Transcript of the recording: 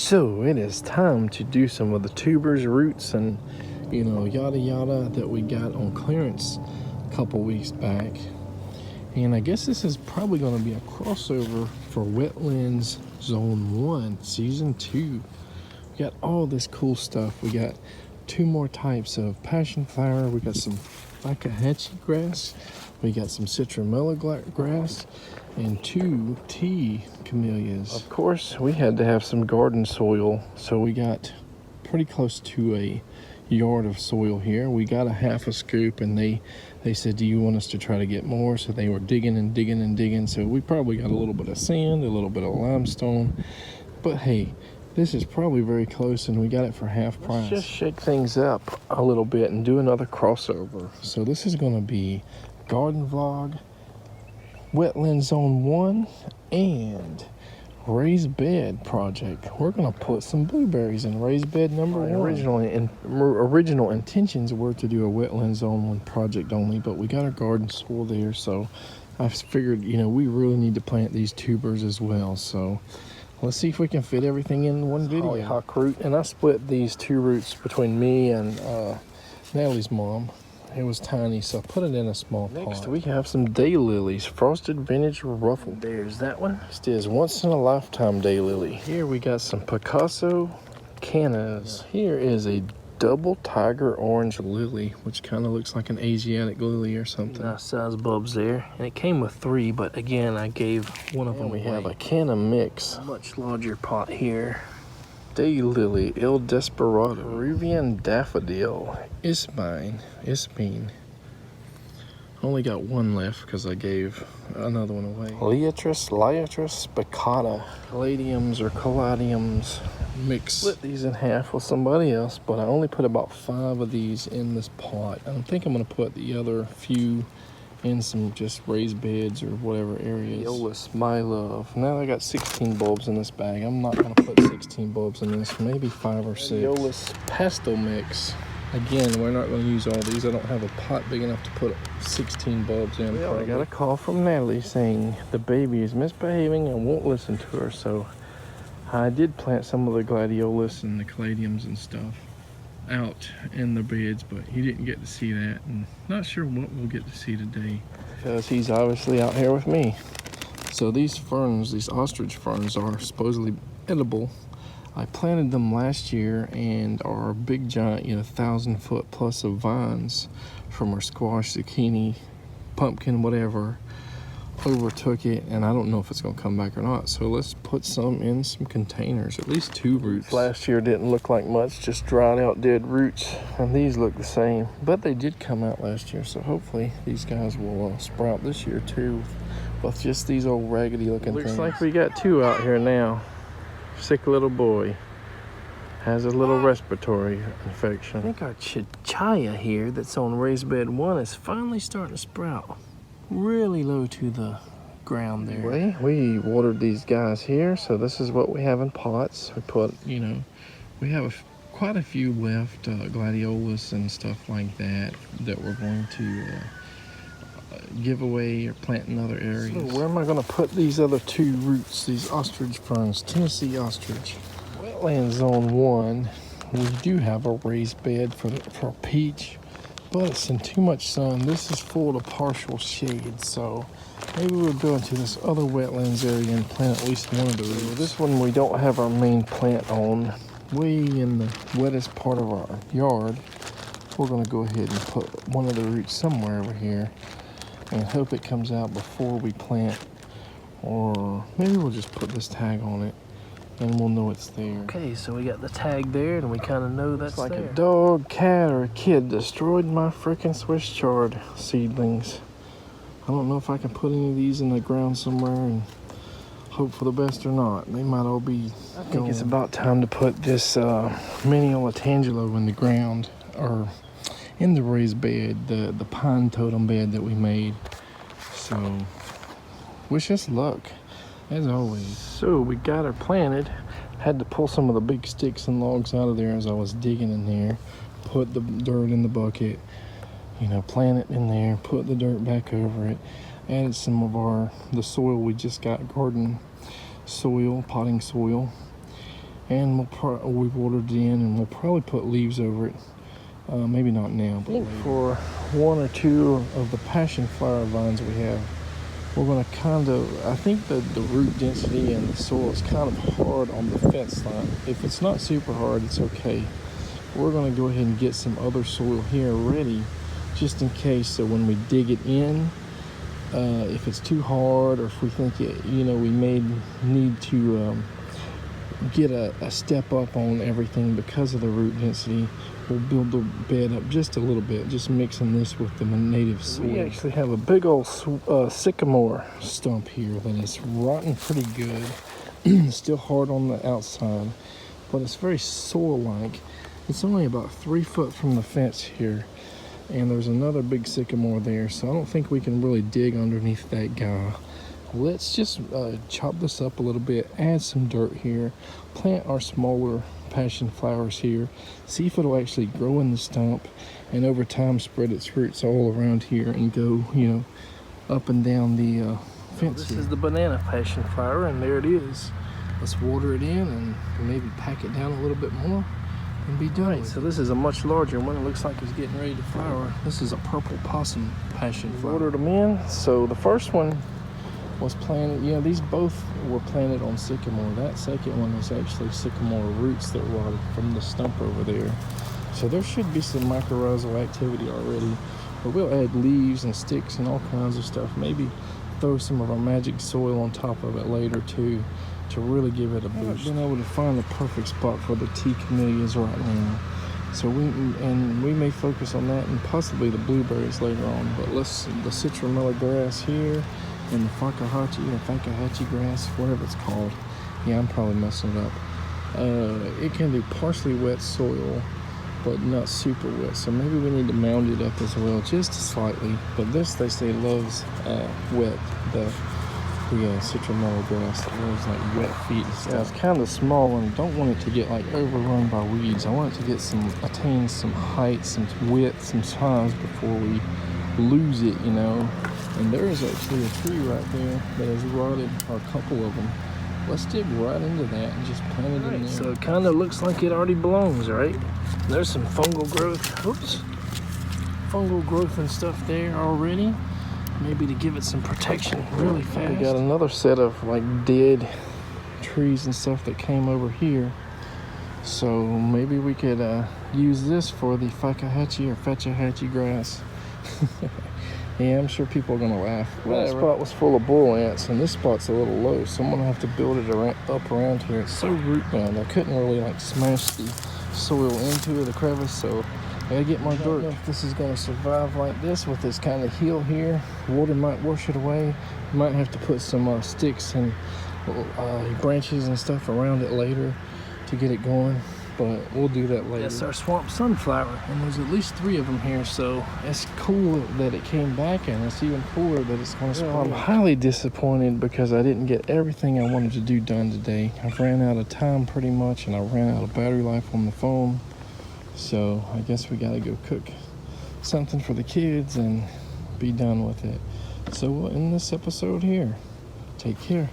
So it is time to do some of the tubers, roots, and yada yada that we got on clearance a couple weeks back. And I guess this is probably going to be a crossover for Wetlands Z1 Season 2. We got all this cool stuff. We got 2 more types of passiflora. We got some Fakahatchee grass. We got some citronella grass and 2 tea camellias. Of course, we had to have some garden soil, so we got pretty close to a yard of soil here. We got a half a scoop, and they said, do you want us to try to get more? So they were digging and digging and digging. So we probably got a little bit of sand, a little bit of limestone, but hey, this is probably very close, and we got it for half price. Let's just shake things up a little bit and do another crossover. So this is going to be garden vlog, Wetlands Z1, and raised bed project. We're going to put some blueberries in raised bed number 1. Original intentions were to do a Wetlands Z1 project only, but we got our garden soil there, so I figured, we really need to plant these tubers as well. So let's see if we can fit everything in one video. Hollyhock root, and I split these 2 roots between me and Natalie's mom. It was tiny, so I put it in a small pot. Next, we have some daylilies, frosted vintage ruffled. There's that one. This is once in a lifetime daylily. Here we got some Picasso cannas. Here is a double tiger orange lily, which kind of looks like an Asiatic lily or something. Nice size bulbs there, and it came with 3, but again, I gave one of them away. We have a canna mix, a much larger pot here. Daylily, El Desperado, Peruvian daffodil, Ismine. Only got 1 left because I gave another one away. Liatris spicata, caladiums or caladiums mix. Split these in half with somebody else, but I only put about 5 of these in this pot. I think I'm going to put the other few in some just raised beds or whatever areas. Mineola, my love. Now I got 16 bulbs in this bag. I'm not going to put 16 bulbs in this, maybe 5 or 6. Mineola pastel mix. Again, we're not going to use all these. I don't have a pot big enough to put 16 bulbs in. Well, I got a call from Natalie saying the baby is misbehaving and won't listen to her, so I did plant some of the gladiolus and the caladiums and stuff out in the beds, but he didn't get to see that, and not sure what we'll get to see today because he's obviously out here with me. So these ferns, these ostrich ferns, are supposedly edible. I planted them last year and are big giant, 1,000-foot plus of vines from our squash, zucchini, pumpkin, whatever, overtook it, and I don't know if it's going to come back or not. So let's put some in some containers, at least 2 roots. Last year didn't look like much, just dried out dead roots, and these look the same, but they did come out last year, so hopefully these guys will sprout this year too with just these old raggedy looking things. Looks like we got 2 out here now. Sick little boy has a little respiratory infection. I think our chichaya here that's on raised bed 1 is finally starting to sprout. Really low to the ground there. Anyway, we watered these guys here, so this is what we have in pots. We put, we have quite a few left, gladiolus and stuff like that we're going to give away or plant in other areas. So where am I going to put these other 2 roots, these ostrich ferns, Tennessee ostrich? Wetlands Z1, we do have a raised bed for peach, but it's in too much sun. This is full of partial shade, so maybe we'll go into this other wetlands area and plant at least 1 of the roots. This one we don't have our main plant on. Way in the wettest part of our yard, we're going to go ahead and put 1 of the roots somewhere over here and hope it comes out before we plant, or maybe we'll just put this tag on it and we'll know it's there. Okay, so we got the tag there and we kind of know that's like there. A dog, cat, or a kid destroyed my freaking Swiss chard seedlings. I don't know if I can put any of these in the ground somewhere and hope for the best or not. They might all be I think it's about time to put this mineola tangelo in the ground, or in the raised bed, the pine totem bed that we made. So wish us luck as always. So we got her planted. Had to pull some of the big sticks and logs out of there as I was digging in there, put the dirt in the bucket, plant it in there, put the dirt back over it, added some of the soil we just got, garden soil, potting soil, and we've watered it in, and we'll probably put leaves over it. Maybe not now, but for one or two of the passion flower vines we have, we're going to I think that the root density and the soil is kind of hard on the fence line. If it's not super hard, it's okay. We're going to go ahead and get some other soil here ready, just in case, so when we dig it in, if it's too hard, or if we think we may need to get a step up on everything because of the root density, we'll build the bed up just a little bit, just mixing this with the native soil. We actually have a big old sycamore stump here that is rotten pretty good. Still hard on the outside, but it's very soil-like. It's only about 3 foot from the fence here, and there's another big sycamore there, so I don't think we can really dig underneath that guy. Let's just chop this up a little bit, add some dirt here, plant our smaller passion flowers here, see if it'll actually grow in the stump, and over time spread its roots all around here and go, up and down the fence. This is the banana passion flower, and there it is. Let's water it in and maybe pack it down a little bit more and be done. Right, so this is a much larger one. It looks like it's getting ready to flower. This is a purple possum passion flower. Watered them in. So the first one was planted, these both were planted on sycamore. That second one was actually sycamore roots that rotted from the stump over there. So there should be some mycorrhizal activity already, but we'll add leaves and sticks and all kinds of stuff. Maybe throw some of our magic soil on top of it later too, to really give it a boost. I've been able to find the perfect spot for the tea camellias right now. So we may focus on that and possibly the blueberries later on. But the citronella grass here, and the fakahachi grass, whatever it's called. Yeah, I'm probably messing it up. It can do partially wet soil, but not super wet. So maybe we need to mound it up as well, just slightly. But this, they say, loves wet. The citronella grass that loves like wet feet and stuff. Yeah, it's kind of small, and don't want it to get like overrun by weeds. I want it to get attain some height, some width, some size before we lose it, And there is actually a tree right there that has rotted, or a couple of them. Let's dig right into that and just plant it in there. So it kind of looks like it already belongs, right? There's some fungal growth. Fungal growth and stuff there already. Maybe to give it some protection really fast. We got another set of like dead trees and stuff that came over here. So maybe we could use this for the fakahachi or fetchahachi grass. Yeah, I'm sure people are gonna laugh. That spot was full of bull ants, and this spot's a little low, so I'm gonna have to build it up around here. It's so root bound, I couldn't really like smash the soil into the crevice, so I gotta get my dirt. If this is gonna survive like this with this kind of hill here, water might wash it away. Might have to put some sticks and branches and stuff around it later to get it going, but we'll do that later. That's our swamp sunflower, and there's at least 3 of them here, so it's cool that it came back, and it's even cooler that it's going to sprout. I'm highly disappointed because I didn't get everything I wanted to do done today. I've ran out of time pretty much, and I ran out of battery life on the phone, so I guess we got to go cook something for the kids and be done with it. So we'll end this episode here. Take care.